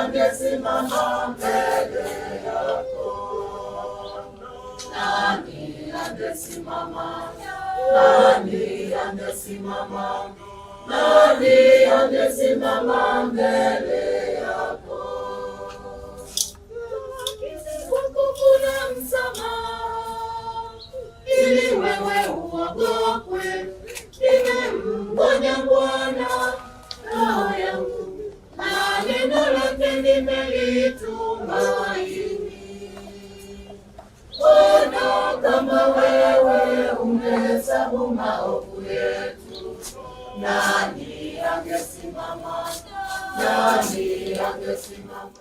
angesimama mbele yako? Nani angesimama? Nani angesimama? Nani angesimama mbele yako? Kwako kuna msamaha, ili wewe uogopwe. Nimemngoja Bwana, roho yangu na neno lake nimelitumaini. Bwana, kama wewe umehesabu maovu yetu, nani angesimama? Nani angesimama?